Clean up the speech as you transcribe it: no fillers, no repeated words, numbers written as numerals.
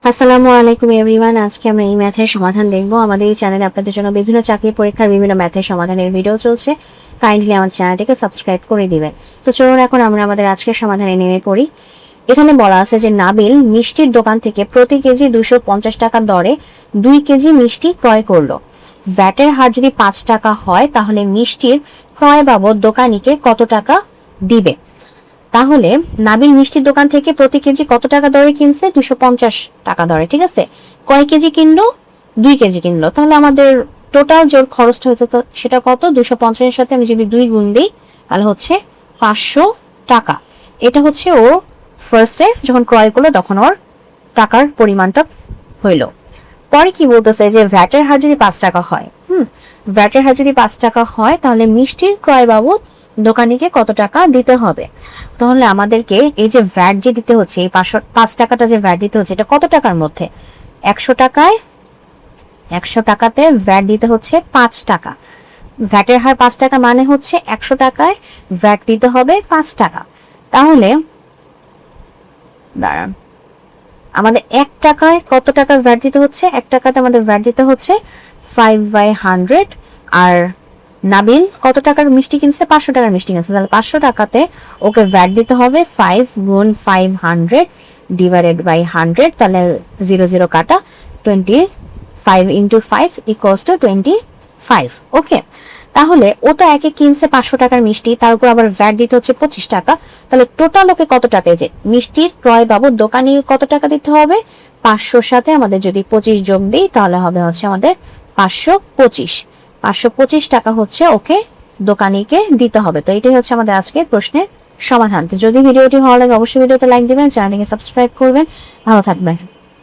আসসালামু আলাইকুম এভরিওয়ান। আজকে আমরা এই ম্যাথের সমাধান দেখব। আমাদের এই চ্যানেলে আপনাদের জন্য বিভিন্ন চাকরি পরীক্ষার বিভিন্ন ম্যাথের সমাধানের ভিডিও চলছে। কাইন্ডলি আমার চ্যানেলটিকে সাবস্ক্রাইব করে দিবেন। তো চলুন এখন আমরা আমাদের আজকের সমাধানে নেমে পড়ি। এখানে বলা আছে যে নাবিল মিষ্টির দোকান থেকে প্রতি কেজি 250 টাকা দরে 2 কেজি মিষ্টি ক্রয় করলো। ভ্যাটের হার যদি 5 টাকা হয় তাহলে মিষ্টির ক্রয় বাবদ দোকানিকে কত টাকা দিবে। তাহলে নাবিল মিষ্টির দোকান থেকে প্রতি কেজি কত টাকা দরে কিনছে? 250 টাকা দরে, ঠিক আছে। কয় কেজি কিনলো? 2 কেজি কিনলো। তাহলে আমাদের টোটাল যে খরচটা হতে সেটা কত? 250 এর সাথে আমি যদি 2 গুণ দিই তাহলে হচ্ছে 500 টাকা। এটা হচ্ছে ও ফার্স্টে যখন ক্রয় করলো তখন ওর টাকার পরিমাণটা হইলো। পরে কি বলতেছে যে ভ্যাটের হার যদি 5 টাকা হয়, ভ্যাটের হার যদি 5 টাকা হয় তাহলে মিষ্টির ক্রয় বাবদ দোকানিকে কত টাকা দিতে হবে। তাহলে আমাদেরকে এই যে ভ্যাট যে দিতে হচ্ছে, এই 5 টাকাটা যে ভ্যাট দিতে হচ্ছে এটা কত টাকার মধ্যে? 100 টাকায় 100 টাকাতে ভ্যাট দিতে হচ্ছে 5 টাকা। ভ্যাটের হার 5 টাকা মানে হচ্ছে 100 টাকায় ভ্যাট দিতে হবে 5 টাকা। তাহলে দাঁড়ান, আমাদের 1 টাকায় কত টাকা ভ্যাট দিতে হচ্ছে? 1 টাকাতে আমাদের ভ্যাট দিতে হচ্ছে 5/100। আর নাবিল কত টাকার মিষ্টি কিনছে? 500 টাকার মিষ্টি কিনছে। তাহলে 500 টাকাতে ওকে ভ্যাট দিতে হবে 5 গুণ 500 ডিভাইডেড বাই 100। তাহলে 0 0 কাটা, 25 ইন্টু 5 ইকুয়ালস টু 25। ওকে, তাহলে ও তো একে কিনছে 500 টাকার মিষ্টি, তার উপর আবার ভ্যাট দিতে হচ্ছে 25 টাকা। তাহলে টোটাল ওকে কত টাকায়, যে মিষ্টির ক্রয় বাবদ দোকানি কত টাকা দিতে হবে? 500 সাথে আমাদের যদি 25 যোগ দিই তাহলে হবে হচ্ছে আমাদের 525 টাকা হচ্ছে ওকে দোকানিকে দিতে হবে। তো এটাই হচ্ছে আমাদের আজকের প্রশ্নের সমাধান। তো যদি ভিডিওটি ভালো লাগে অবশ্যই ভিডিওতে লাইক দিবেন, চ্যানেলটিকে সাবস্ক্রাইব করবেন। ভালো থাকবেন।